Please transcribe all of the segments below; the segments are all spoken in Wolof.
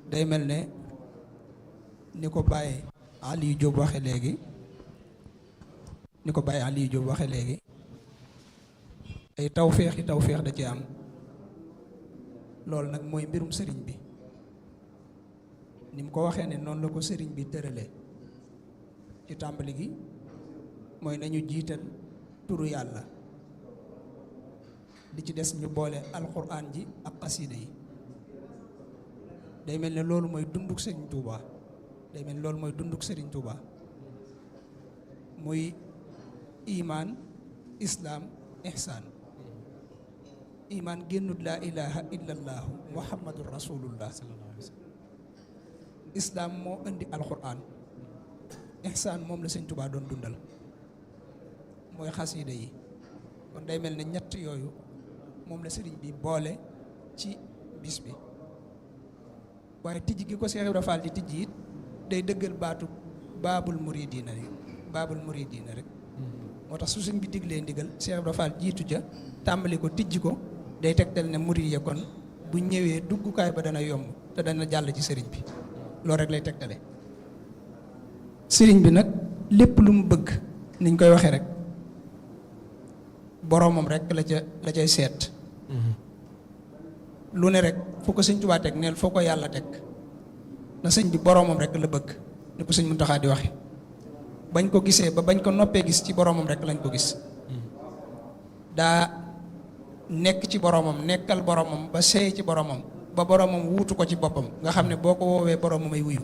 day mel ne ni ko Baye Aliou Diop waxe léegi ay tawféex da ci am loolu nag mooy mbirum sëriñ bi ni mu ko waxee ne noonu la ko sëriñ bi tërale ci tàmbali gi mooy nañu jiital turu yàlla di ci des ñu boole alxuraan ji ak xasiida yi day mel ne loolu mooy dunduk sëriñ Touba muy imaan islaam ihsaan. imaan génnut laa ilaha illallahu muhammadun rasulullah. islaam moo indi alxuraan. ihsaan moom la sëñ Touba doon dundal mooy xasiida yi. kon day mel ne ñett yooyu moom la sëriñ bi boole ci bis bi waaye tijji gi ko Cheikh Ibra Fall di tijji it day dëggal baatu baabul muridiina rek moo tax su sëñ bi diglee ndigal Cheikh Ibra Fall jiitu ja tàmbali ko tijji ko day tegtal ne murid ya kon bu ñëwee duggukaay ba dana yomb te dana jàll ci sëriñ bi loolu rek lay tegtale. sëriñ bi nag lépp lu mu bëgg niñ koy waxee rek boroomam rek la cay seet. lu ne rek foo ko sëñ Tuubaa teg neel foo ko yàlla teg na sëñ bi boroomam rek la bëgg ni ko sëñ Muntaxaa di waxe bañ ko gisee ba bañ ko noppee gis ci boroomam rek lañ ko gis. daa nekk ci boroomam nekkal boroomam ba seey ci boroomam ba boroomam wuutu ko ci boppam nga xam ne boo ko woowee boroomam ay wuyu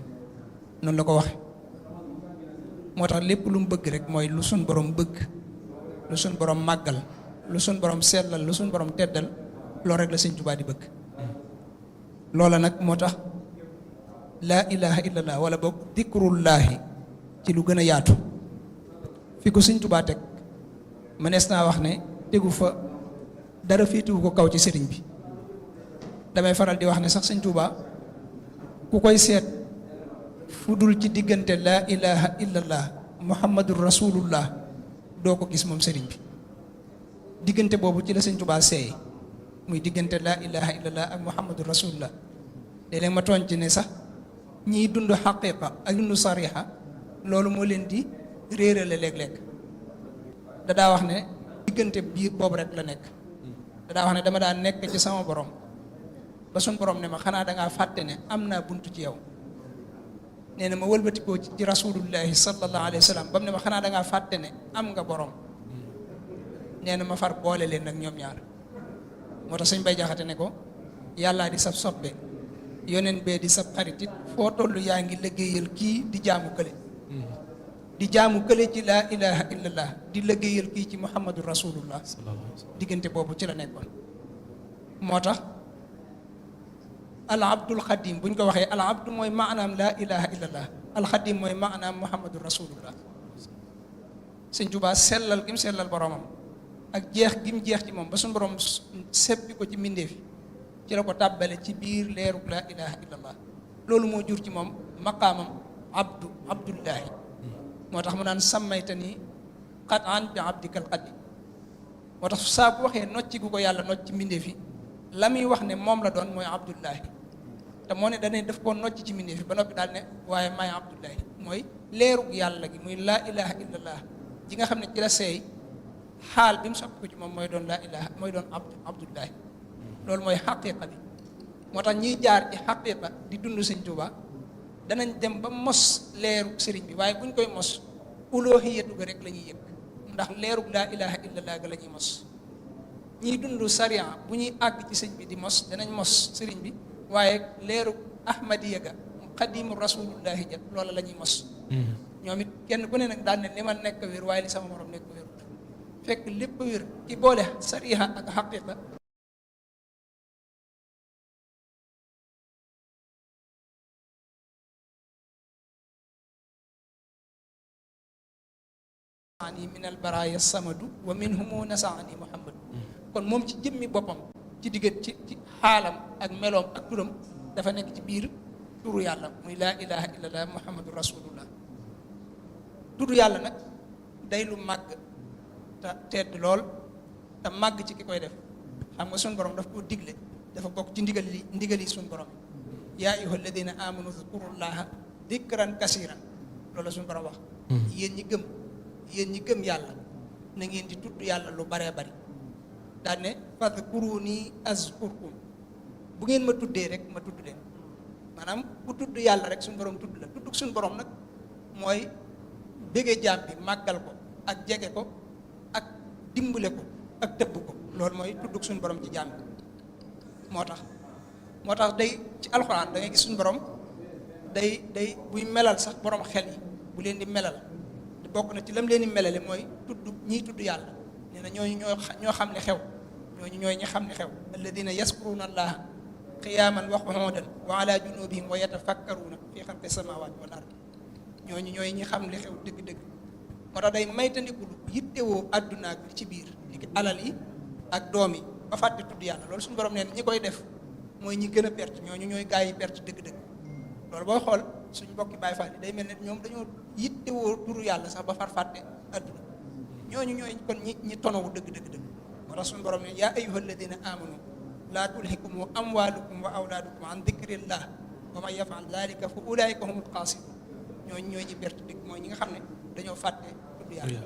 noonu la ko waxe moo tax lépp lu mu bëgg rek mooy lu suñ borom bëgg lu suñ borom màggal lu suñ borom sellal lu suñ borom teddal loolu rek la sëñ Tuubaa di bëgg. loola nag moo tax laa ilaha illallah wala boog dikrullaahi ci lu gën a yaatu fi ko sëñ Tuubaa teg mënees naa wax ne tegu fa dara féetuwu ko kaw ci sëriñ bi. damay faral di wax ne sax sëñ Tuubaa ku koy seet fu dul ci diggante laa ilaha illallah muhammadur rasulullah doo ko gis moom sëriñ bi. diggante boobu ci la sëñ Tuubaa seey muy diggante laa ilaha illallah ak muhammadur rasulullah léeg-léeg ma tooñ ci ne sax ñiy dund xaqiqa ak dund sariha loolu moo leen di réerale léeg-léeg. dadaa wax ne diggante biir boobu rek la nekk. dadaa wax ne dama daa nekk ci sama borom ba suñ borom ne ma xanaa dangaa fàtte ne am naa buntu ci yow. nee na ma wëlbatikoo ci rasulullahi sallallahu alayhi wa sallam ba mu ne ma xanaa dangaa fàtte ne am nga borom. nee na ma far boole leen nag ñoom ñaar moo tax sëñ Bay Jaxate ne ko yàllaa di sab soppe yoneen bee di sab xarit it foo toll yaa ngi liggéeyal kii di jaamu kële ci laa ilaha illallah di liggéeyal kii ci muhammadu rasulullah. diggante boobu ci la nekkoon. moo tax al abdul xadim bu ñu ko waxee al abdu mooy maanaam laa ilaha illallah al xadim mooy maanaam muhammadu rasulullah. sëñ Tuubaa sellal gi mu sellal boromam ak jeex gi mu jeex ci moom ba suñu borom seppi ko ci mbindeef yi ci la ko tàbbale ci biir leerug laa ilaha illallah. loolu moo jur ci moom maqaamam abdullahi moo tax mu naan sàmmayta ni xat an bi abdikal xadim. moo tax saa bu waxee nocci gu ko yàlla nocc ci mbindeef yi la muy wax ne moom la doon mooy abdullahi te moo ne dane daf koo nocc ci mbindeef yi ba noppi daal ne waaye maay abdullahi mooy leerug yàlla gi muy laa ilaha illallah ji nga xam ne ci la seey xaal bi mu soppi ko ci moom mooy doon laa ilaha mooy doon abdullahi. loolu mooy xaqiqa bi moo tax ñiy jaar ci xaqiqa di dund sëñ Tuubaa danañ dem ba mos leerug sëriñ bi waaye buñ koy mos uloohiyatu ga rek la ñuy yëg ndax leerug laa ilaha illallah ga la ñuy mos. ñiy dund sariya bu ñuy àgg ci sëñ bi di mos danañ mos sëriñ bi waaye leerug ahmadiya ga xadimu rasulullahi ja loola la ñuy mos. ñoom it kenn ku ne nag daal ne li ma nekk wér waaye li sama morom nekk wér fekk lépp wér ki boole sariya ak xaqiqa. ani min al baraya samadu wa minhumu nasaani muhammad. kon moom ci jëmmi boppam ci diggat ci xaalam ak meloom ak turam dafa nekk ci biir turu yàlla muy laa ilaha illallah muhammadu rasulullah. turu yàlla nag day lu màgg te tedd lool te màgg ci ki koy def xam nga suñu borom daf koo digle dafa bokk ci ndigal yi suñu borom yaa ayyuha alladina amanu zkurullaha dikran kasiran loolu la suñu borom wax yéen ñi gëm yàlla na ngeen di tudd yàlla lu baree bari daan ne fadkuruni azkurkum bu ngeen ma tuddee rek ma tudd leen maanaam ku tudd yàlla rek suñu borom tudd la tudd suñu borom nag mooy bége jaam bi màggal ko ak jege ko ak dimbale ko ak tëbb ko loolu mooy tudd suñu borom ci jaam bi moo tax day ci alxuraan da ngay gis suñu borom day buy melal sax borom xel yi bu leen di melal bokk na ci lam leen di melale mooy tudd ñiy tudd yàlla nee na ñooñu ñoo xam ne xew ñooñu ñooy ñi xam ne xew alladina yaskuruna allaha qiyaman wa qu'udan wa ala junubihim wa yatafakkaruna fi xalqi samawati wal ard ñooñu ñooy ñi xam li xew dëgg-dëgg moo tax day maytandiku lu yittewoo àdduna ak ci biir li alal yi ak doom yi ba fàtte tudd yàlla loolu suñu borom nee na ñi koy def mooy ñi gën a perte ñooñu ñooy gaa yi perte dëgg-dëgg loolu booy xool suñu mbokki Baay Faal yi day mel ne ñoom dañoo yittewoo turu yàlla sax ba far fàtte àdduna ñooñu ñooy kon ñi tonowu dëgg moo tax suñu borom ne yaa ayyuha alladina amanu laa tulhikum amwalukum wa awlaadukum an dikrillah wa man yafal dalika fa ulaika humul xaasirun ñooñu ñooy ñi perte dëgg mooy ñi nga xam ne dañoo fàtte tudd yàlla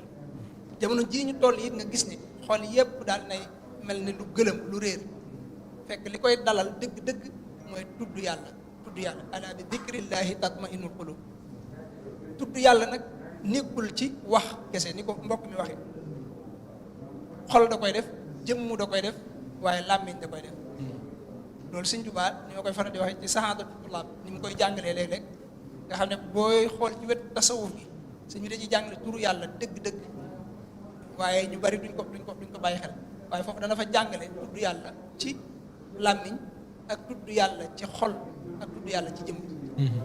jamono jii ñu toll it nga gis ne xool yépp daal nay mel ne lu gëlëm lu réer fekk li koy dalal dëgg-dëgg mooy tudd yàlla ala bi dikrillahi tatma'innul qulub tudd yàlla nag nekkul ci wax kese ni ko mbokk mi waxee xol da koy def jëmm da koy def waaye làmmiñ da koy def loolu Sëñ Tuubaa ni ma koy faral di waxee ci saxaadatu tullaab ni mu koy jàngalee léeg-léeg nga xam ne booy xool ci wetu tasawuf gi sëñ bi da ci jàngale turu yàlla dëgg-dëgg waaye ñu bari duñ ko bàyyi xel waaye foofu dana fa jàngale tudd yàlla ci làmmiñ ak tudd yàlla ci xol ak tudd yàlla ci jëmm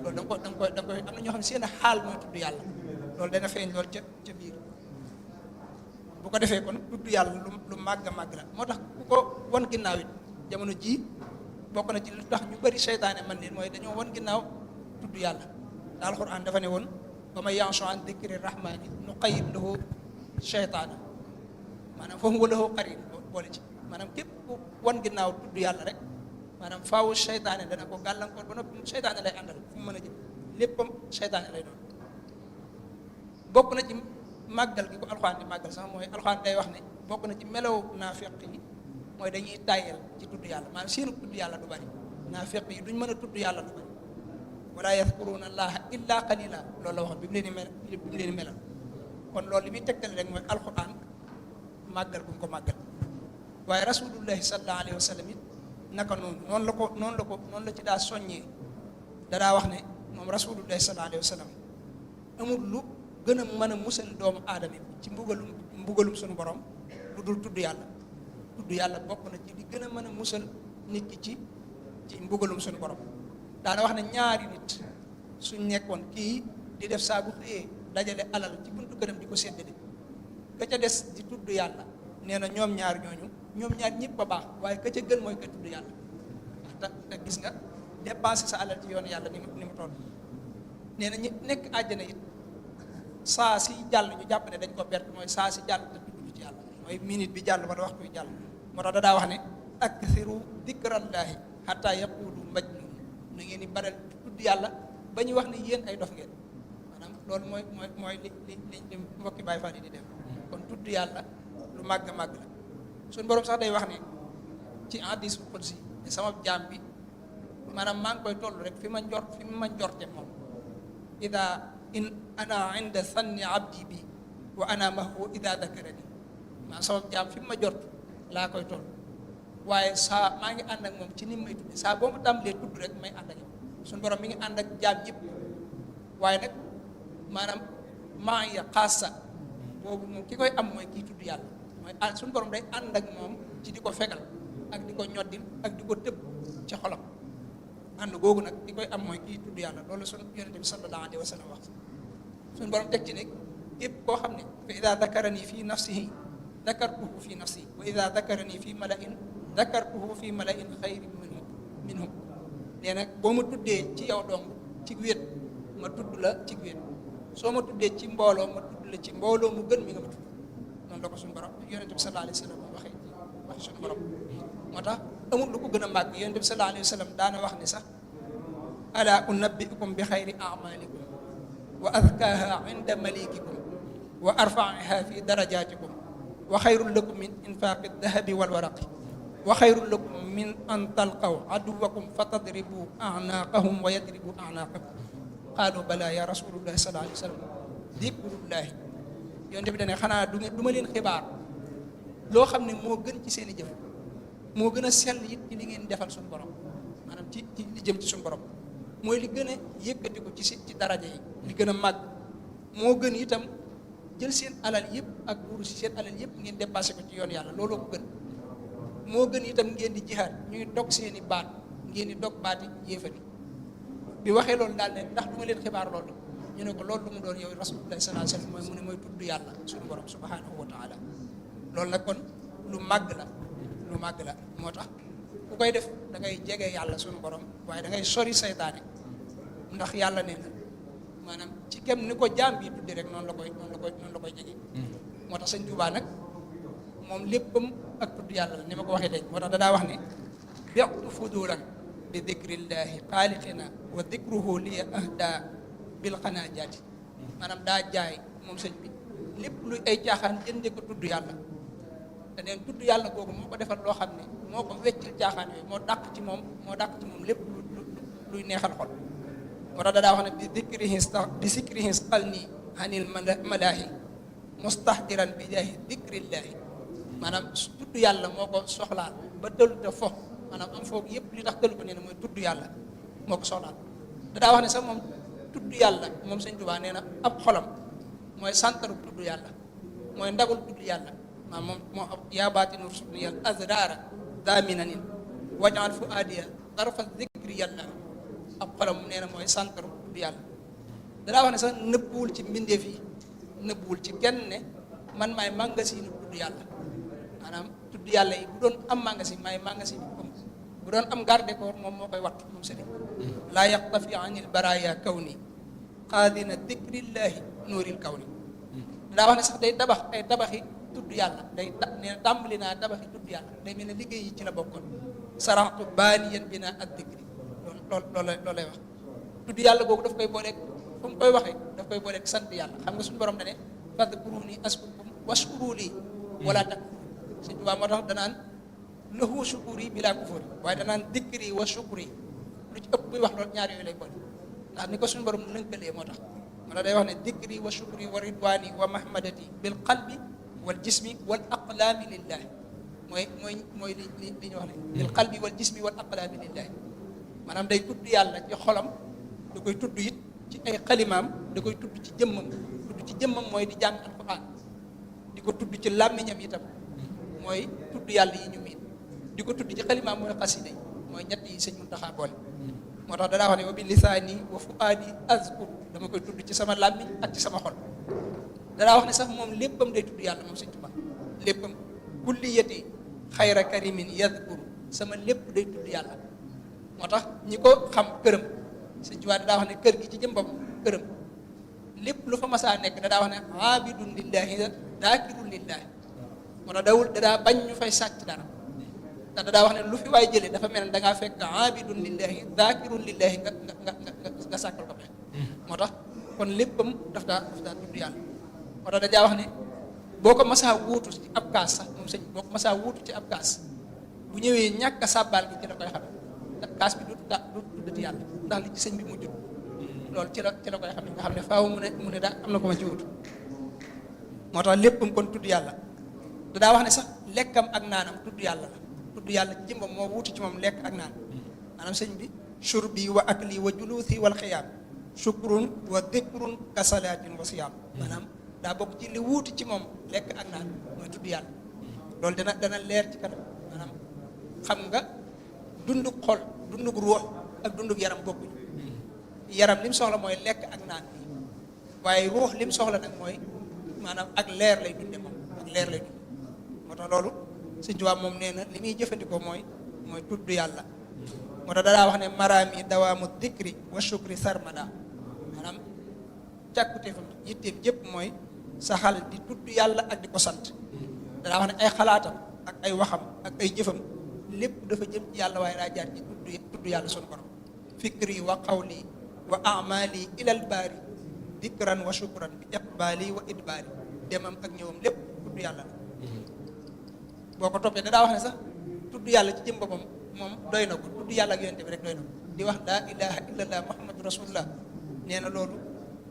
loolu da nga koy am na ñoo xam ne seen xaal mooy tudd yàlla loolu dana feeñ loolu ca biir bu ko defee kon tudd yàlla lu màgg a màgg la moo tax ku ko wan ginnaaw it jamono jii bokk na ci lu tax ñu bari seytaane man leen mooy dañoo wan ginnaaw tudd yàlla da alxuraan dafa ne woon wa man ya'shu an dikri rahmani nuqayyid lahu seytaana maanaam foofu wa lahu qarin boole ci maanaam képp ku wan ginnaaw tudd yàlla rek maanaam faaw seytaane dana ko gàllankoor ba noppi seytaane lay àndal fu mu mën a jëm léppam seytaane lay doon bokk na ci màggal gi ko alxuraan di màggal sax mooy alxuraan day wax ne bokk na ci melaw naafiq yi mooy dañuy tàyyel ci tudd yàlla maanaam seenu tudd yàlla du bari naafiq yi duñ mën a tudd yàlla du bari wala yadkuruna allaha illa qalila loolu la waxoon bi mu leen di melal kon loolu li muy tegtale rek mooy alxuraan màggal bu mu ko màggal waaye rasulullahi sallallahu alayhi wa sallam it naka noonu la ci daa soññee dadaa wax ne moom rasulullahi sallallahu alayhi wa sallam amul lu gën a mën a musal doomu aadama bi ci mbugalum suñu borom lu dul tudd yàlla bokk na ci li gën a mën a musal nit ki ci mbugalum suñu borom daana wax ne ñaari nit suñ nekkoon kii di def saa bu xëyee dajale alal ci buntu këram di ko séddale ka ca des di tudd yàlla nee na ñoom ñaar ñëpp a baax waaye ka ca gën mooy ka tudd yàlla te gis nga dépensé sa alal ci yoon yàlla ni mu toll nee na ñi nekk àjjana it saa si jàll ñu jàpp ne dañ ko perte mooy saa si jàll te tudd ci yàlla mooy minute bi jàll wala waxtu bi jàll moo tax daa wax ne akthiru dikrallaahi hatta yaqulu majnun na ngeen di baral tudd yàlla ba ñu wax ne yéen ay dof ngeen maanaam loolu mooy li mbokki Baay Faal yi di def kon tudd yàlla lu màgg a màgg la suñu borom sax day wax ne ci hadiisul qudsi ne sama jaam bi maanaam maa ngi koy toll rek fi ma njorte moom ida in ana inda sanni abdi bi wa ana mahu ida dakarani maanaam sama jaam fi ma jort laa koy toll waaye saa maa ngi ànd ak moom ci ni may tudde saa boo ma tàmbalee tudd rek may ànd ak yow suñu borom mi ngi ànd ak jaam yëpp waaye nag maanaam maa ngi xaasa boobu moom ki koy am mooy kii tudd yàlla mooy suñu borom day ànd ak moom ci di ko fegal ak di ko ñoddil ak di ko tëbb ci xolam ànd googu nag ki koy am mooy kii tudd yàlla loolu suñu yonente bi sallallahu alayhi wa sallam wax suñu borom teg ci ne képp koo xam ne fa ida dakarani fi nafsihi dakartuhu fi nafsi wa ida dakarani fi malain dakartuhu fi malain xayrin minhum nee nag boo ma tuddee ci yow dong ci wéet ma tudd la ci wéet soo ma tuddee ci mbooloo ma tudd la ci mbooloo mu gën mi nga ma tudd noonu la ko suñu borom yonente bi sallallahu alayhi wa sallam waxee suñu borom moo tax amul lu ko gën a màgg yonente bi sallallahu alayhi wa sallam daana wax ni sax ala unabbiukum bi xayri amalikum wa azkaha inda malikikum wa arfaiha fi darajatikum wa xayrun lakum min infaqi dahabi walwaraqi wa xayrun lakum min an talqaw aduwakum fatadribu anaqahum wa yadribu anaqakum qaalu bala ya rasulullahi sallallahu alayhi wa sallam dikrullahi yonte bi dane xanaa du ma leen xibaar loo xam ne moo gën ci seen i jëf moo gën a sell it ci li ngeen defal suñu borom maanaam ci li jëm ci suñu borom mooy li gën a yëkkati ko ci daraja yi li gën a màgg moo gën itam jël seen alal yëpp ak buuru si seen alal yëpp ngeen dépassé ko ci yoon yàlla looloo ko gën moo gën itam ngeen di jihaad ñuy dog seen i baat ngeen di dog baati yéefari bi waxee loolu daal ne ndax du ma leen xibaar loolu ñu ne ko loolu lu mu doon yow rasulullah sallallahu alayhi wasallam mooy mu ne mooy tudd yàlla suñu borom subhanahu wa taala loolu nag kon lu màgg la moo tax ku koy def da ngay jege yàlla suñu borom waaye da ngay sori saytaane ndax yàlla nee na maanaam ci kem ni ko jaam bi tuddi rek noonu la koy jege moo tax sëñ Tuubaa nag moom léppam ak tudd yàlla la ni ma ko waxee léegi moo tax dadaa wax ne bi'tu fudulan bi dikrillahi xaaliqina wa dikruhu li ahda bil xanaajaati maanaam daa jaay moom sëñ bi lépp luy ay caaxaan jënde ko tudd yàlla te neen tudd yàlla googu moo ko defal loo xam ne moo ko weccil caaxaan yooyu moo dàq ci moom lépp luy neexal xol moo tax dadaa wax ne bi zikrihi qalni anil malaahi mustahdiran bi jaahi dikrillaahi maanaam tudd yàlla moo ko soxlaal ba tëlu te fo maanaam am foog yëpp li tax tëlu ko nee na mooy tudd yàlla moo ko soxlaal dadaa wax ne sax moom tudd yàlla moom sëñ Tuubaa nee na ab xolam mooy santaru tudd yàlla mooy ndagul tudd yàlla maanaam moom moo ab yaabaati nur sukni yàlla azrara daminanin wajal fu aadiya tarfa zikri yàlla ab xolam nee na mooy santaru tudd yàlla dadaa wax ne sax nëbbuwul ci mbindeef yi nëbbuwul ci kenn ne man maay magasin tudd yàlla maanaam tudd yàlla yi bu doon am magasin maay magasin bu doon am garde corps moom moo koy wattu moom sëriñ laa yaqtafi anil baraya kawni qaadina dikrillahi nuuril kawni daa wax ne sax day tabax ay tabaxi tudd yàlla nee na tàmbali naa tabaxi tudd yàlla day mel ne liggéey yi ci la bokkoon saraxtu baaniyan bina ad dikri loolu lay wax tudd yàlla googu daf koy booleeg fu mu koy waxee daf koy booleeg sant yàlla xam nga suñu borom dane fadkuruni askurkum washkuru lii wala takfurun Sëñ Tuubaa moo tax danaan lahu shukuri bila kufuri waaye danaan dikri wa shukuri lu ci ëpp buy wax loolu ñaar yooyu lay boole ndax ni ko suñu borom lënkalee moo tax day wax ne dikri wa shukri wa ridwani wa mahmadati bil qalbi wal jismi wal aqlaami lillahi mooy li ñu wax ne bil qalbi wal jismi wal aqlaami lillahi maanaam day tudd yàlla ci xolam da koy tudd it ci ay xalimaam da koy tudd ci jëmmam mooy di jàng alquran di ko tudd ci làmmiñam itam mooy tudd yàlla yi ñu miin di ko tudd ci xalimaam mooy xasida yi mooy ñett yi sëñ Muntaxa boole moo tax danaa wax ne wa bi lisaani wa fuaadi azkur dama koy tudd ci sama làmmiñ ak ci sama xol danaa wax ne sax moom léppam day tudd yàlla moom sëñ Tuubaa léppam kulliyati xayra karimin yadkur sama lépp day tudd yàlla moo tax ñi ko xam këram sëñ Tuubaa daa wax ne kër gi ci jëmbam këram lépp lu fa masaa nekk daa wax ne aabidun lillahi daakirun lillahi moo tax dadaa bañ ñu fay sàcc dara te daa wax ne lu fi waay jëlee dafa mel ne da ngaa fekk aabidun lillahi daakirun lillahi nga sàkkal ko pexe moo tax kon léppam daf daa tudd yàlla moo tax dajaa wax ne boo ko masaa wuutu ci ab kaas sax moom sëñ boo ko masaa wuutu ci ab kaas bu ñëwee ñàkk a sàbbaal gi ci la koy xam kaas bi du tuddati yàlla ndax li ci sëñ bi mujj loolu ci la koy xam ne nga xam ne faaw mu ne daa am na ko ma ci wutu moo tax léppam kon tudd yàlla daa wax ne sax lekkam ak naanam tudd yàlla la tudd yàlla ci jëmbam moo wuutu ci moom lekk ak naan maanaam sëñ bi shurbi wa akli wa julusi wal xiyaam shukrun wa dikrun ka salaatin wa siyaam maanaam daa bokk ci li wuutu ci moom lekk ak naan mooy tudd yàlla loolu dana leer ci kanam maanaam xam nga dundug xol dundug ruux ak dundug yaram bokkuñu yaram lim soxla mooy lekk ak naan bi waaye ruux lim soxla nag mooy maanaam ak leer lay dunde moom ak leer lay dunde moo tax loolu Sëñ Tuubaa moom nee na li muy jëfandikoo mooy tudd yàlla moo tax dadaa wax ne maraami dawaamu dikri wa shukri sarmada maanaam càkkuteefam yitteem jëpp mooy saxal di tudd yàlla ak di ko sant dadaa wax ne ay xalaatam ak ay waxam ak ay jëfam lépp dafa jëm ci yàlla waaye daa jaar ci tudd yàlla sunu borom fikri wa qawli wa amali ilal baari dikran wa shukran bi iqbali wa idbaari demam ak ñëwam lépp tudd yàlla la boo ko toppee da daa wax ne sax tudd yàlla ci jëm boppam moom doy na ko tudd yàlla ak yonent bi rek doy na ko di wax laa ilaha illallah muhammadu rasulullah nee na loolu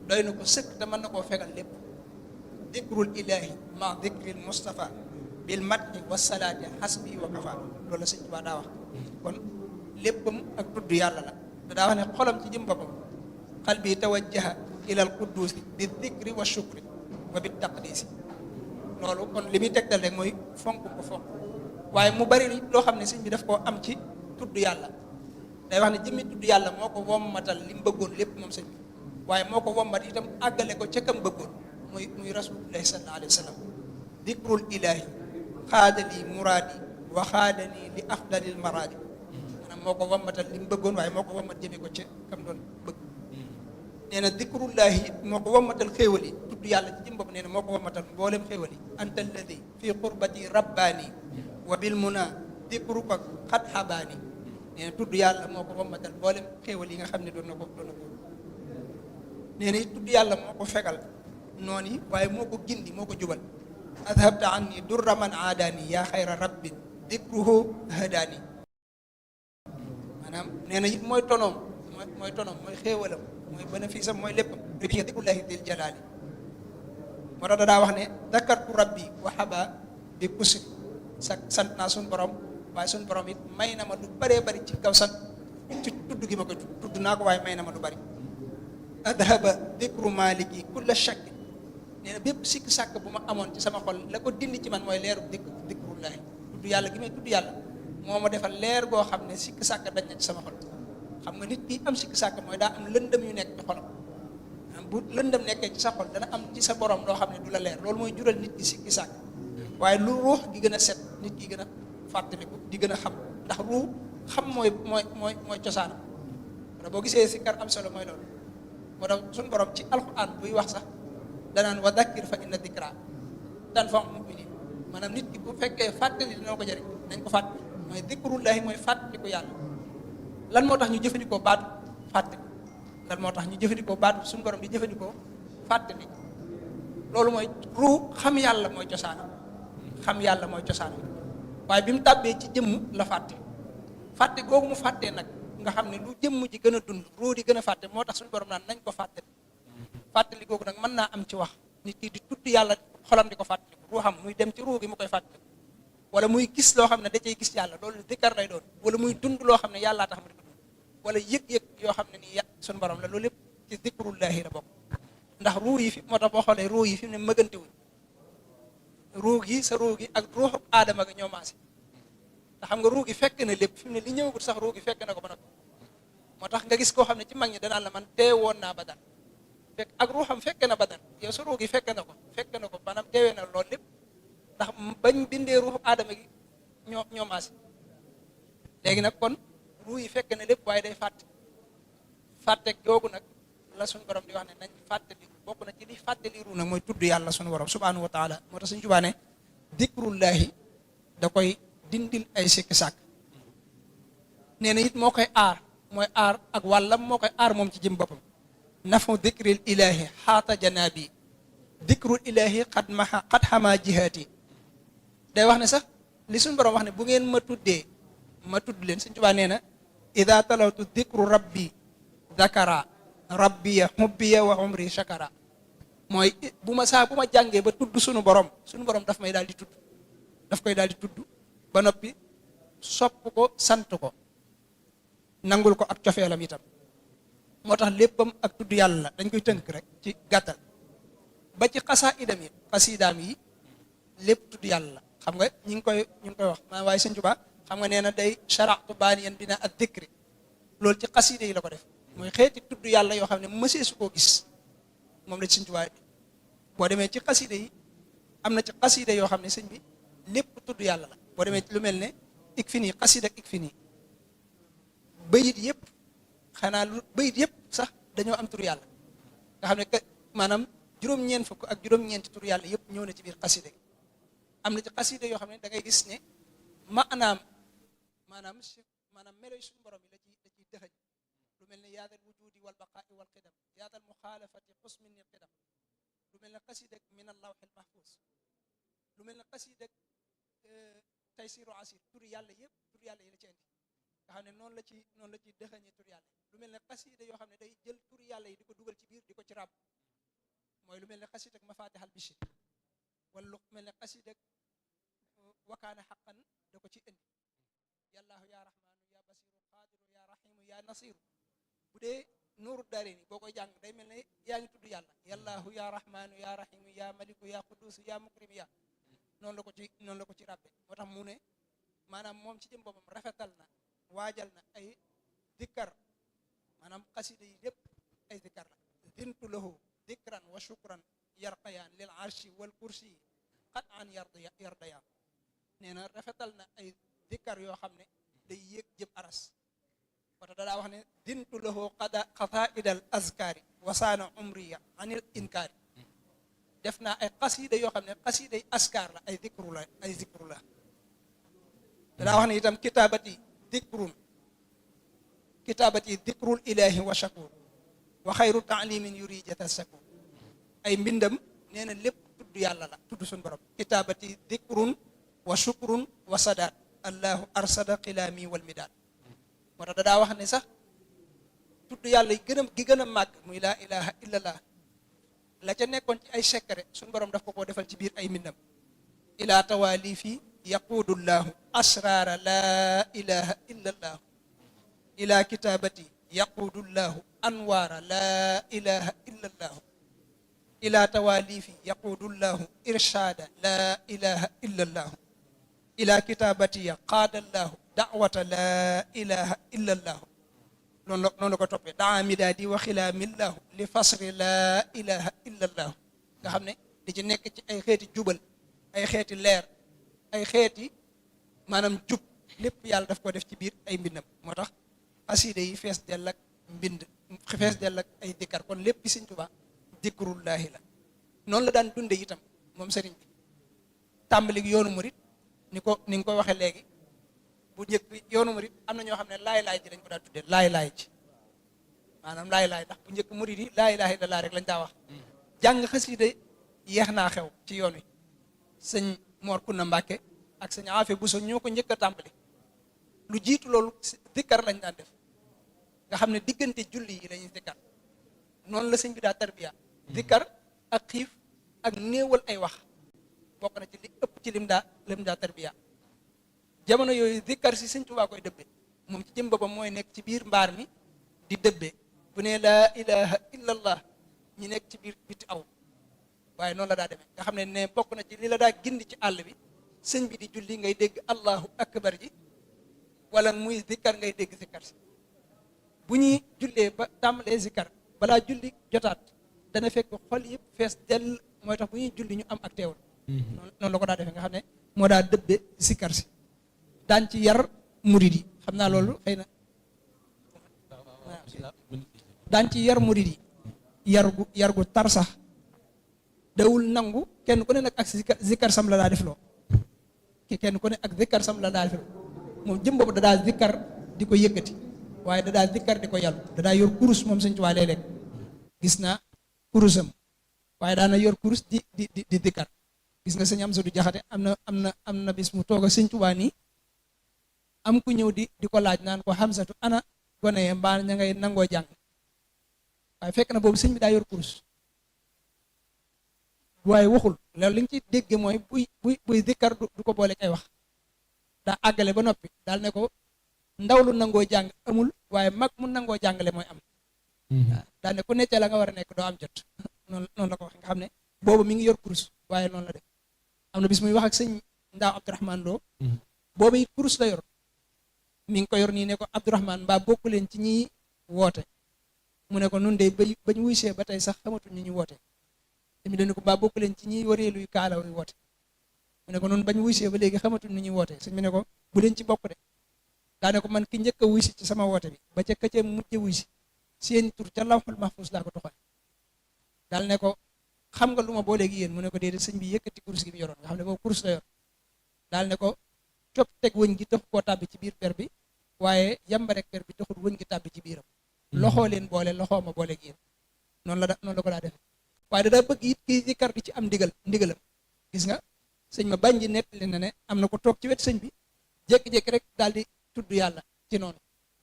doy na ko sëkk te mën na koo fegal lépp dikrul ilahi ma dikril mustafa bil madhi wa salaati hasbi wa kafa loolu la sëñ Tuubaa daa wax kon léppam ak tudd yàlla la te daa wax ne xolam ci jëm boppam qalbi tawajjaha ilal quddusi bi dikri wa shukri wa bi taqdisi loolu kon li muy tegtal rek mooy fonk ko fonk waaye mu bari loo xam ne sëñ bi daf koo am ci tudd yàlla day wax ne jëmmi tudd yàlla moo ko wommatal li mu bëggoon lépp moom sëñ bi waaye moo ko wommat itam àggale ko ca kam bëggoon muy rasulullahi sallallahu alayhi wa sallam dikrul ilahi xaadali muraadi wa xaadani li afdalil maraadi maanaam moo ko wommatal li mu bëggoon waaye moo ko wommat jëme ko ca kam doon bëgg nee na dikrullahi it moo ko wommatal xéewal yi tudd yàlla ci jëm bopp nee na moo ko wommatal mboolem xéewal yi anta alladi fi qurbati rabbaani wa bil muna dikruka xat xabaani nee na tudd yàlla moo ko wommatal mboolem xéewal yi nga xam ne doon na ko nee na it tudd yàlla moo ko fegal noonu yi waaye moo ko gindi moo ko jubal adhabta anni durra man aadaani yaa xayra rabbin dikruhu hadaani maanaam nee na it mooy tonoom mooy xéewalam mooy bénéfice am mooy léppam ribiya dikrullahi dil jalaali moo tax daa wax ne dakartu rabbi wa haba bi kusri sant naa suñu borom waaye suñu borom it may na ma lu bëree bëri ci kaw sant ci tudd gi ma koy tudd naa ko waaye may na ma lu bëri adhaba dikru maliki kulla shakk nee na bépp sikk sàkk bu ma amoon ci sama xol la ko dindi ci man mooy leeru dikrullahi tudd yàlla gi may tudd yàlla moo ma defal leer goo xam ne sikk sàkk dañ na ci sama xol xam nga nit ki am sikk sàkk mooy daa am lëndëm yu nekk ci xolam bu lëndëm nekkee ci sa xol dana am ci sa borom loo xam ne du la leer loolu mooy jural nit ki sikki sàkk waaye lu ruux gi gën a set nit ki gën a fàttaliku di gën a xam ndax ruux xam mooy cosaanam wala boo gisee sikkar am solo mooy loolu moo tax suñu borom ci alquran buy wax sax danaan wa dakkir fa inna dikra tanfa'u mu'minin maanaam nit ki bu fekkee fàttali dina ko jëriñ nañ ko fàttali mooy dikrullahi mooy fàttaliku yàlla lan moo tax ñu jëfandikoo baatu fàttali lan moo tax ñu jëfandikoo baatu suñu borom di jëfandikoo fàttali loolu mooy ruu xam yàlla mooy cosaanam xam yàlla mooy cosaanam waaye bi mu tàbbee ci jëmm la fàtte googu mu fàttee nag nga xam ne lu jëmm ji gën a dund ruu di gën a fàtte moo tax suñu borom naan nañ ko fàttali googu nag mën naa am ci wax nit ki di tudd yàlla xolam di ko fàttali ruuxam muy dem ci ruu gi mu koy fàttali wala muy gis loo xam ne da cay gis yàlla loolu dikkar lay doon wala muy dund loo xam ne yàllaa tax mu di ko dund wala yëg-yëg yoo xam ne nii suñu borom la loolu lépp ci dikrullahi la bokk ndax ruu yi fi moo tax boo xoolee ruu yi fi mu ne mëgante wuñ ruu gi sa ruu gi ak ruuxu aadama ga ñoo maase te xam nga ruu gi fekk na lépp fi mu ne li ñëwagul sax ruu gi fekk na ko ba noppi moo tax nga gis koo xam ne ci mag ñi danaan la man teewoon naa Badar fekk ak ruuxam fekk na Badar yow sa ruu gi fekk na ko maanaam teewee na loolu lépp ndax bañ bindee ruuxu aadama gi ñoo maase léegi nag kon ruu yi fekk na lépp waaye day fàtte googu nag la suñu borom di wax ne nañ fàttali bokk na ci li fàttali ruu nag mooy tudd yàlla suñu borom subhanahu wa taala moo tax suñu Tuubaa ne dikrullahi da koy dindil ay sikki sàkk nee na it moo koy aar mooy aar ak wàllam moo koy aar moom ci jëm boppam nafu dikril ilahi xaata janaabi dikrul ilahi xad xamaa jihaati day wax ne sax li suñu borom wax ne bu ngeen ma tudd leen suñu Tuubaa nee na ida talawtu dikru rabbi dakara rabbiya hubbiya wa umri shakara mooy bu ma jàngee ba tudd suñu borom daf may daal di tudd daf koy daal di tudd ba noppi sopp ko sant ko nangul ko ak cofeelam itam moo tax léppam ak tudd yàlla dañ koy tënk rek ci gàttal ba ci xasidaam yi lépp tudd yàlla la xam nga ñu ngi koy wax maa waaye Sëñ Tuubaa xam nga nee na day shara'tu baaniyan bina ad dikri loolu ci xasida yi la ko def mooy xeeti tudd yàlla yoo xam ne mësee su koo gis moom la ci Sëñ Tuubaa boo demee ci xasida yi am na ci xasida yoo xam ne sëñ bi lépp tudd yàlla la boo demee lu mel ne ik fi nii xasida ak ik fi nii bayit yëpp xanaa lu bayit yëpp sax dañoo am tur yàlla nga xam ne maanaam juróom-ñeent fukk ak juróom-ñeenti tur yàlla yëpp ñëw na ci biir xasida gi am na ci xasida yoo xam ne da ngay gis ne maanaam melo yi suñu borom yi la ciy dëxëñ lu yaadal wujudi wal baqaai wal qidam yaadal muxaalafati xusmin ni qidam lu mel ne xasidak min allawxil mahfuz lu mel ne xasidak taysiru asir tur yàlla yëpp tur yàlla yi la ci indi nga xam ne noonu la ci dëxañe tur yàlla lu mel ne xasida yoo xam ne day jël tur yàlla yi di ko dugal ci biir di ko ci ràbb mooy lu mel ne xasidak mafatihal bishri wala lu mel ne xasidak wakaana xaqan da ko ci indi yallaahu ya rahmaanu ya basiru qaadiru ya rahimu ya nasiru bu dee nuuru daare ni boo koy jàng day mel ne yaa ngi tudd yàlla yallaahu ya rahmaanu ya rahimu ya maliku ya qudusu ya mukrim ya noonu la ko ci ràbbe moo tax mu ne maanaam moom ci jëm boppam rafetal na waajal na ay dikkar maanaam xasida yi lépp ay dikkar la dintu lahu dikran wa shukran yarqayaan lil arshi wal kursi qad an yardayaan nee na rafetal na ay dikkar yoo xam ne day yéeg jëm aras wata dadaa wax ne dintu lahu qasaidal azkaari wasaana umriya anil inkaari def naa ay xasida yoo xam ne xasida yi askar la ay zikru la dadaa wax ne itam kitaabati dikrul ilahi wa shakur wa xayru taalimin yurijata sakur ay mbindam nee na lépp tudd yàlla la tudd suñu borom kitaabati dikrun wa shukrun wa sadaat allahu arsada xilaami wal midaat moo tax dadaa wax ne sax tudd yàlla yi gën a màgg muy laa ilaha illallah la ca nekkoon ci ay secret suñu borom daf ko defal ci biir ay mbindam ila tawalifi yaquudullahu asrara laa ilaha illallah ila kitabati yaquudullahu anwaara laa ilaha illallah ila tawalifi yaquudullahu irshada laa ilaha illallah ila kitabatiya qaadallahu da'wata laa ilaha illallah noonu la ko toppee daa midaadi wa xilaamillahu li fasri laa ilaha illallah nga xam ne di ci nekk ci ay xeeti jubal ay xeeti leer ay xeeti maanaam jub lépp yàlla daf ko def ci biir ay mbindam moo tax xasida yi fees dell ak mbind fees dell ak ay dikkar kon lépp Sëriñ Tuubaa dikrullaahi la noonu la daan dunde itam moom sëriñ bi tàmbali yoonu murit ni nga ko waxee léegi bu njëkk yoonu murit am na ñoo xam ne laay ji lañ ko daan tuddee laay ji maanaam laay ndax bu njëkk murit yi laa ilaaha illallaah rek lañ daa wax jàng xasida yeex naa xew ci yoon wi sëñ Mor Kunna Mbàkke ak sëñ Afe Buso ñoo ko njëkk a tàmbali lu jiitu loolu dikkar lañ daan def nga xam ne diggante julli yi lañuy dikkar noonu la sëñ bi daa tarbiya dikkar ak xiif ak néewal ay wax bokk na ci li ëpp ci lim daa tarbiya jamono yooyu dikkar si Sëñ Tuubaa koy dëbbe moom ci jëm boppam mooy nekk ci biir mbaar mi di dëbbe bu ne laa ilaha illallah ñi nekk ci biir biti aw waaye noonu la daa demee nga xam ne bokk na ci li la daa gindi ci àll bi sëñ bi di julli ngay dégg allahu akbar ji wala muy dikkar ngay dégg zikkar si bu ñuy jullee ba tàmbalee zikkar balaa julli jotaat dana fekk xol yëpp fees dell mooy tax bu ñuy julli ñu am ak teewul noonu la ko daa defee nga xam ne moo daa dëbbe zikkar si daan ci yar murid yi xam naa loolu xëy na daan ci yar murid yi yar gu tar sax dawul nangu kenn ku ne nag ak zikkar sam la daa def loo kenn ku ne ak zikkar sam la daa def loo moom jëm boobu da daa zikkar di ko yëkkati waaye da daa zikkar di ko yàllu da daa yor kurus moom Sëñ Tuubaa léeg-léeg gis naa kurusam waaye daana yor kurus di zikkar gis nga sëñ Amsadu Jaxate am na bis mu toog a Sëñ Tuubaa nii am ku ñëw di ko laaj naan ko Xamsatu ana gone ye mbaa ña ngay nangoo jàng waaye fekk na boobu sëñ bi daa yor kurus waaye waxul loolu li nga ci dégge mooy buy zikkar du ko boole ay wax daa àggale ba noppi daal ne ko ndaw lu nangoo jàng amul waaye mag mu nangoo jàngale mooy am daal ne ku neccee la nga war a nekk doo am jot noonu la ko wax nga xam ne boobu mi ngi yor kurus waaye noonu la def am na bis muy wax ak sëñ Ndaa Abdourahmane Lo boobu it kurus la yor mi ngi ko yor nii ne ko Abdourahmane mbaa bokku leen ci ñi woote mu ne ko nun de bañ wuy see ba tey sax xamatuñ ñi ñu woote tamit dañu ko mbaa bokku leen ci ñi wareeluy kaalaw yu woote mu ne ko nun bañ wuy see ba léegi xamatuñ ni ñuy woote sëñ bi ne ko bu leen ci bokk de daa ne ko man ki njëkk a wuy si ci sama woote bi ba ca këcee mujj wuy si seen tur ca lawhul mahfuz laa ko toxal daal ne ko xam nga lu ma booleegi yéen mu ne ko déedéet sëñ bi yëkkati kurus gi mu yoroon nga xam ne boobu kurus la yor daal ne ko cop teg wëñ gi taxu koo tàbbi ci biir per bi waaye yamba rek per bi taxul wëñ gi tàbbi ci biiram loxoo leen boole loxoo ma boole ak yéen noonu la ko daa def waaye da daa bëgg it kii zikkar di ci am ndigalam gis nga sëñ ma bañ ji nettali na ne am na ko toog ci wet sëñ bi jékki-jékki rek daal di tudd yàlla ci noonu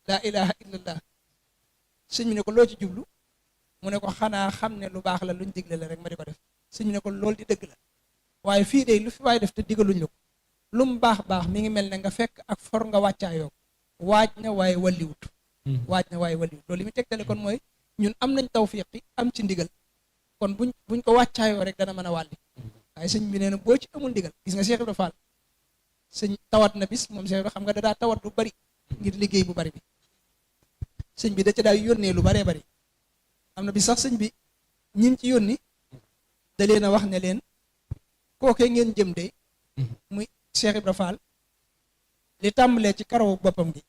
laa ilaha illallah sëñ bi ne ko loo ci jublu mu ne ko xanaa xam ne lu baax la luñ digle la rek ma di ko def sëñ bi ne ko loolu di dëgg la waaye fii de lu fi waay def te digaluñ la ko lu mu baax mi ngi mel ne nga fekk ak for nga wàccaayoo waaj na waaye walliwut loolu li muy tegtale kon mooy ñun am nañ tawfiq am ci ndigal kon buñ ko wàccaayoo rek dana mën a wàlli waaye sëñ bi nee na boo ci amul ndigal gis nga Cheikh Ibra Fall sëñ tawat na bis moom Cheikh Ibra xam nga da daa tawat lu bari ngir liggéey bu bari bi sëñ bi da ca daa yónnee lu baree bari am na bi sax sëñ bi ñim ci yónni da leen a wax ne leen kookee ngeen jëm de muy Cheikh Ibra Fall li tàmbalee ci karawu boppam gi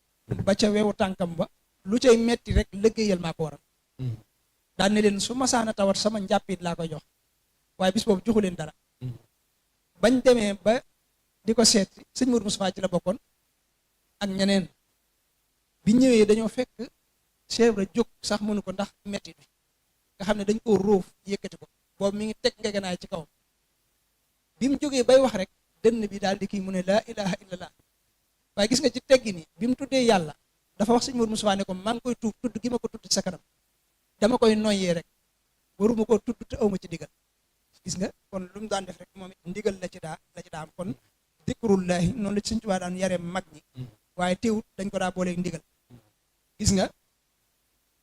ba ca wewu tànkam ba lu cay metti rek liggéeyal maa ko waral daan ne leen su masaana tawat sama njàppit laa koy jox waaye bis boobu joxu leen dara bañ demee ba di ko seet sëñ Mourou Moustapha ci la bokkoon ak ñeneen bi ñëwee dañoo fekk Cheikh Ibra jóg sax mënu ko ndax metti bi nga xam ne dañ koo róof yëkkati ko boobu mi ngi teg ngegenaay ci kawam bi mu jógee bay wax rek dënn bi daal di kii mu ne laa ilaha illallah waaye gis nga ci teggi ni bi mu tuddee yàlla dafa wax sëñ Mourou Moustapha ne ko maa ngi koy tudd gi ma ko tudd ci sa kanam dama koy noyyee rek waruma koo tudd te awma ci digal gis nga kon lu mu daan def rek moom it ndigal la ci daa am kon dikrullahi noonu la ci Sëñ Tuubaa daan yare mag ñi waaye teewut dañ ko daa booleeg ndigal gis nga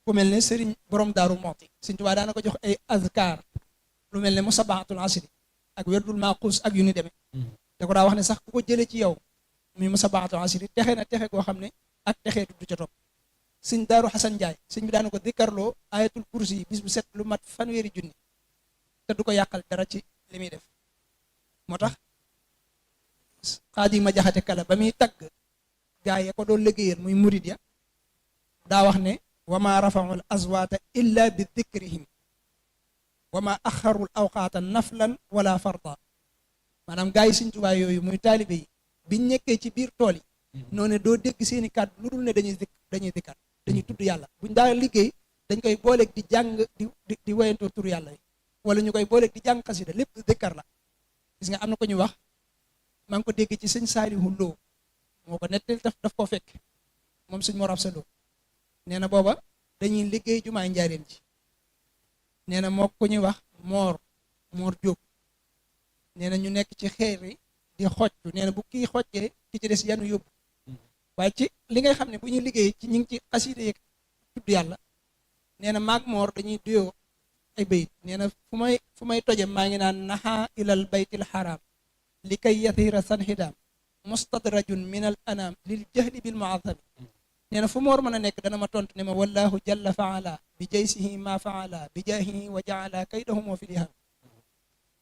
ku mel ne sëriñ borom Daaru Muxti Sëñ Tuubaa daana ko jox ay azkar lu mel ne musabbahatul asri ak werdul maaquus ak yu ni demee da ko daa wax ne sax ku ko jëlee ci yow muy musabbahatul asri texe na texe koo xam ne ak texee du ca topp sëñ Daaru Xasan Njaay sëñ bi daana ko dikkarloo ayatul kursi yi bis bu set lu mat fanweeri junni te du ko yàqal dara ci li muy def moo tax Xaadima Jaxate Kala ba muy tagg gaa ya ko doon liggéeyal muy murid ya daa wax ne wa ma rafaul azwaata illa bi dikrihim wa ma axarul awqaata naflan wala farda maanaam gaa yi Sëñ Tuubaa yooyu muy taalibe yi biñ nekkee ci biir tool yi noonu doo dégg seeni kàddu lu dul ne dañuy dikkar dañuy tudd yàlla buñ daa liggéey dañ koy booleeg di jàng di woyantoo tur yàlla yi wala ñu koy booleeg di jàng xasida lépp dikkar la gis nga am na ko ñu wax maa ngi ko dégg ci sëñ Saalihu Lo moo ko nettali daf koo fekk moom sëñ Mor Absa Lo nee na booba dañuy liggéey jumaay Njaaréem ji nee na moo ko ñuy wax Moor Jóob nee na ñu nekk ci xeer yi di xoccu nee na bu kii xoccee ki ci des yanu yóbbu waaye ci li ngay xam ne bu ñuy liggéey ci ñu ngi ci xasida yeeg tudd yàlla nee na maag Moor dañuy duyoo ay bayit nee na fu may toje maa ngi naan naxa ilal baytil haram li kay yathira sanhidaam mustadrajun min al anam lil jahli bil muazami nee na fu Moor mën a nekk dana ma tontu ne ma wallahu jalla faala bi jaysihi ma faala bi jaahihi wa jaala kaydahum fi liham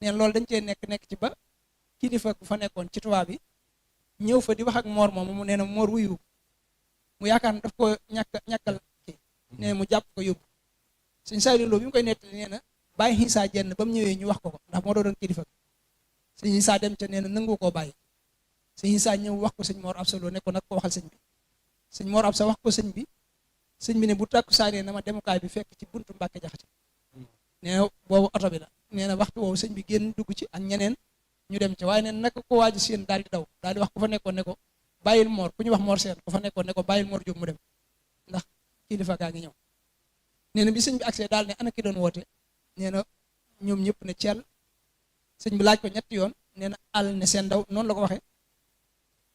nee na loolu dañ cee nekk ci ba kilifa ku fa nekkoon ci tubaab bi ñëw fa di wax ak Moor moomu mu nee na Moor wuyu mu yaakaar ne daf ko ñàkkal kii nee na mu jàpp ko yóbbu sëñ Saaliw Lo bi mu koy nettali nee na bàyyi Xiisa Jenn ba mu ñëwee ñu wax ko ndax moo doon kilifa sëñ Xiisa dem ca nee na nangu koo bàyyi sëñ Xiisa ñëw wax ko sëñ Mor Absa Lo ne ko nag ko waxal sëñ bi sëñ Mor Absa wax ko sëñ bi ne bu tàkku saanee na ma demukaay bi fekk ci buntu Mbàkke Jaxate nee na boobu oto bi la nee na waxtu woowu sëñ bi génn dugg ci ak ñeneen ñu dem ci waaye neen naka ko waaju seen daal di daw daal di wax ku fa nekkoon ne ko bàyyil Moor ku ñu wax Moor Seen ku fa nekkoon ne ko bàyyil Moor Jóob mu dem ndax kilifa gaa ngi ñëw nee na bi sëñ bi accès daal ne ana ki doon woote nee na ñoom ñëpp ne ceel sëñ bi laaj ko ñetti yoon nee na àll ne seen daw noonu la ko waxee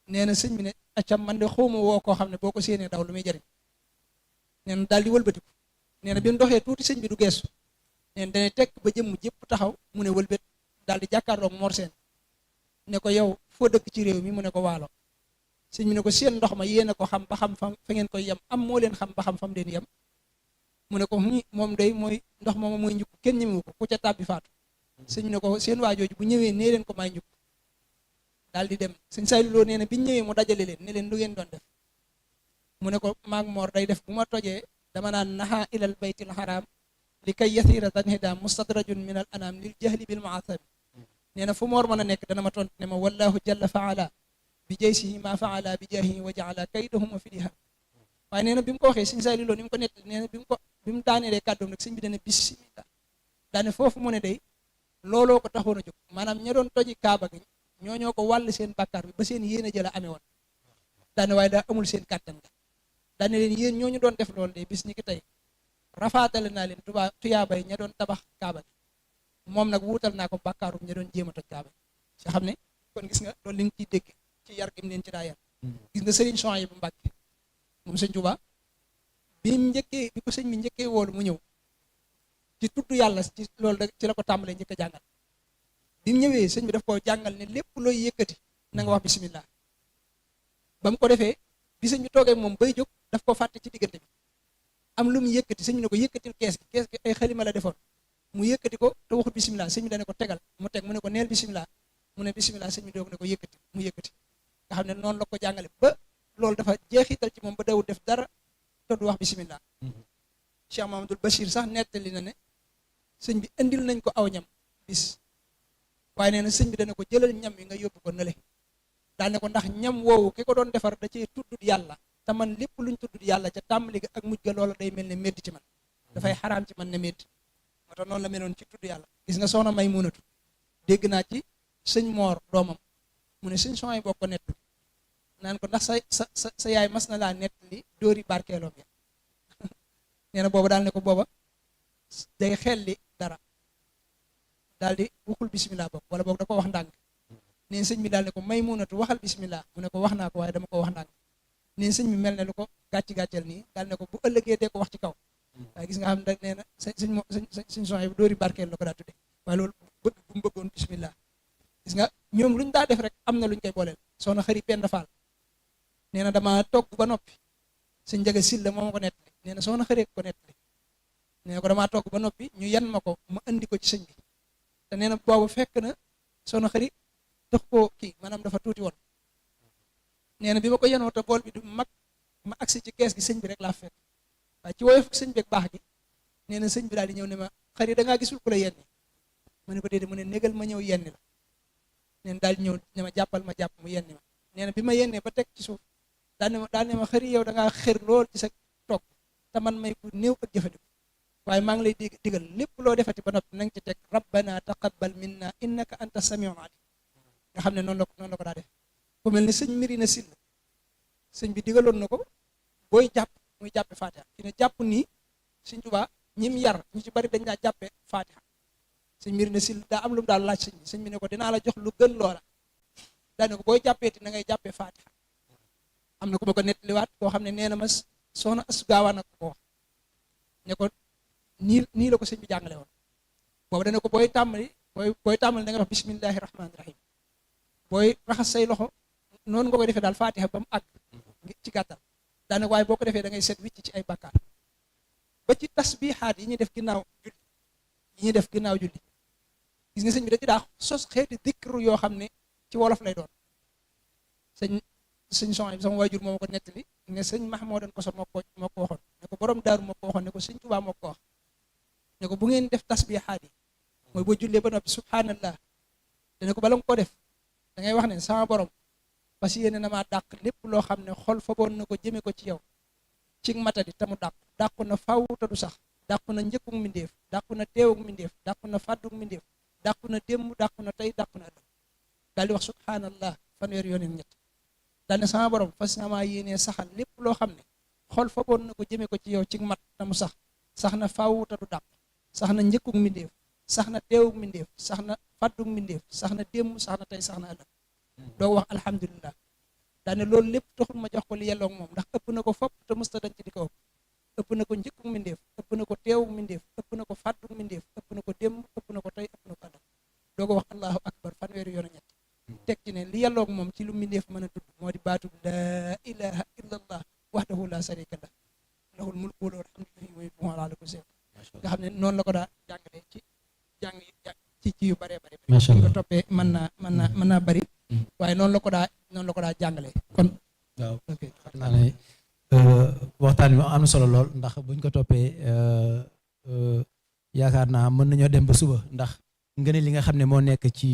nee na sëñ bi ne accam man de xawma woo koo xam ne boo ko séenee daw lu muy jëriñ nee na daal di wëlbatiku nee na bi mu doxee tuuti sëñ bi du geesu nee na dana tekk ba jëmm jëpp taxaw mu ne wëlbét daal di jàkkaarloog Mor Seen ne ko yow foo dëkk ci réew mi mu ne ko Waalo sëñ bi ne ko seen ndox ma yéen a ko xam ba xam fa ngeen koy yem am moo leen xam ba xam fam leen yem mu ne ko moom day mooy ndox mooma mooy njukk kenn ñemewu ko ku ca tàbbi faatu sëñ bi ne ko seen waajooju bu ñëwee nee leen ko may njukk daal di dem sëñ Saaliw Lo nee na biñ ñëwee mu dajale leen ne leen lu ngeen doon def mu ne ko maag Moor day def bu ma tojee dama naan naxa ilal baytil haram li kay yathira tanhidam mustadrajun min al anam lil jahli bil muasabi nee na fu Moor mën a nekk dana ma tontu ne ma wallahu jalla faala bi jaysihi ma faala bi jaahihi wa jaala kaydahum fi liham waaye nee na bi mu ko waxee sëñ Saliou Lo ni mu ko nettali nee na bi mu daanelee kàddoom nag sëñ bi dana bismillah daane foofu mu ne day looloo ko taxoon a jóg maanaam ña doon toji kaaba gi ñoo ko wàll seen bàkkaar bi ba seen yéene jëla amee woon daane waaye daa amul seen kàttan nga daane leen yéen ñooñu doon def loolu de bis ni ki tey rafaatale naa leen tuyaabay ña doon tabax kaaba gi moom nag wuutal naa ko bàkkaarum ña doon jéem a toj kaaba gi nga xam ne kon gis nga loolu li nga ciy dégg ci yar gi mu leen ci daa yar gis nga sëriñ Souhaïbou Mbacké moom sëñ Tuubaa bi ko sëñ bi njëkkee woolu mu ñëw ci tudd yàlla ci loolu ci la ko tàmbalee njëkk a jàngal bi mu ñëwee sëñ bi daf koo jàngal ne lépp looy yëkkati na nga wax bismillah ba mu ko defee bi sëñ bi toogee moom bay jóg daf ko fàtte ci diggante bi am lu mu yëkkati sëñ bi ne ko yëkkatil kees gi ay xalima la defoon mu yëkkati ko te waxut bismillah sëñ bi dane ko tegal mu teg mu ne ko neel bismillah mu ne bismillah sëñ bi doog ne ko yëkkati mu yëkkati nga xam ne noonu la ko jàngale ba loolu dafa jeexital ci moom ba dawul def dara te du wax bismillah Cheikh Mamadou Bachir sax nettali na ne sëñ bi indil nañ ko aw ñam bis waaye nee na sëñ bi dana ko jëlal ñam yi nga yóbbu ko nële daal ne ko ndax ñam woowu ki ko doon defar da cee tuddut yàlla te man lépp luñ tuddut yàlla ca tàmbali ga ak mujj ga loola day mel ne métti ci man dafay xaraam ci man ne métti moo tax noonu la meloon ci tudd yàlla gis nga soxna may munatu dégg naa ci sëñ moor doomam mu ne sëñ Souhaïbou boo ko nett naan ko ndax sa yaay mas na laa nett li dóori barkeeloom ya nee na booba daal ne ko booba day xel li dara daal di waxul bismillah boog wala boog da ko wax ndànk neen sëñ bi daal ne ko may munatu waxal bismillah mu ne ko wax naa ko waaye dama ko wax ndànk neen sëñ bi mel ne lu ko gàccal nii daal ne ko bu ëllëgee dee ko wax ci kaw waaye gis nga xam ne nee na sëñ Souhaïbou dóori barkeel la ko daa tudde waaye loolu bëgg bu mu bëggoon bismillah gis nga ñoom luñ daa def rek am na luñ koy booleel soxna xëri Penda Fall nee na dama togg ba noppi sëñ Njaga Silla moo ma ko nettali nee na soxna xëri ko nettali nee na ko damaa togg ba noppi ñu yan ma ko ma andi ko ci sëñ bi te nee na boobu fekk na soxna xëri tax koo kii maanaam dafa tuuti woon nee na bi ma ko yenoo te bool bi du mag ma agsi ci kees gi sëñ bi rek laa fekk waaye ci woyof sëñ bi ak baax gi nee na sëñ bi daal di ñëw ne ma xëri da ngaa gisul ku la yenni ma ne ko déedéet mu ne négal ma ñëw yenni la nee na daal di ñëw ne ma jàppal ma jàpp mu yenni ma nee na bi ma yennee ba teg ci suuf daal ne ma xëri yow da ngaa xër lool ci sa toog te man may ku néew ak jëfandiku waaye maa ngi lay digal lépp loo defati ba noppi na nga ci teg rabbana taqabbal minna innaka anta samiul alim nga xam ne noonu la ko daa def ku mel ne sëñ Mirina Sill sëñ bi digaloon na ko booy jàpp muy jàppe fatiha ki ne jàpp nii sëñ Tuubaa ñim yar ñu ci bari dañ daa jàppe fatiha sëñ Mirina Sill daa am lu mu daal laaj sëñ bi ne ko dinaa la jox lu gën loola daa ne ko booy jàppeeti na ngay jàppe fatiha am na ku ma ko nettaliwaat koo xam ne nee na ma soxna Asu Gaawaan ak ko wax ne ko nii la ko sëñ bi jàngale woon boobu dana ko booy tàmbali da nga wax bismillahi rahmaani rahim booy raxas say loxo noonu nga koy defee daal fatiha ba mu àgg ci gàttal daanaka waaye boo ko defee da ngay set wicc ci ay bàkkaar ba ci tasbihaat yi ñuy def ginnaaw julli gis nga sëñ bi da ci daa sos xeeti dikru yoo xam ne ci wolof lay doon sëñ Souhaïbou sama waajur moo ma ko nettali ne sëñ Mahmoudan Koso moo ko waxoon ne ko borom daaru moo ko waxoon ne ko sëñ Tuubaa moo ko wax ne ko bu ngeen def tasbihaat yi mooy boo jullee ba noppi subhanallah dana ko bala nga ko def da ngay wax ne sama borom parce que yéene na maa dàq lépp loo xam ne xol faboon na ko jëme ko ci yow ci matadi te mu dàqu na faw te du sax dàqu na njëkkug mbindeef dàqu na teewug mbindeef dàqu na fàddug mbindeef dàqu na démb dàqu na tey dàqu na ëllëg daal di wax subhanallah fanweer yoon ak ñett daal ne sama borom fas na maa yéenee saxal lépp loo xam ne xol faboon na ko jëme ko ci yow ci mat te mu sax na faw te du dàq sax na njëkkug mbindeef sax na teewug mbindeef sax na fàddug mbindeef sax na démb sax na tey sax na ëllëg doo wax alhamdulilah daane loolu lépp taxul ma jox ko li yelloog moom ndax ëpp na ko fopp te musta dañ ci di ko ëpp na ko njëkkug mbindeef ëpp na ko teewug mbindeef ëpp na ko fàddug mbindeef ëpp na ko démb ëpp na ko tey ëpp na ko ëllëg doo ko wax allahu akbar fanweeri yoon a ñett teg ci ne li yelloog moom ci lu mbindeef mën a tudd moo di baatub laa ilaha illa allah wahdahu la sharika lah lahul mulku wa lahul hamdu wa huwa ala kulli shay'in nga xam ne noonu la ko daa jàngale ci ci yu bëree bëri ñu ko toppee mën naa bëri waaye noonu la ko daa jàngale kon waaw xam naa ne waxtaan bi am na solo lool ndax buñ ko toppee yaakaar naa mën nañoo dem ba suba ndax ngeen li nga xam ne moo nekk ci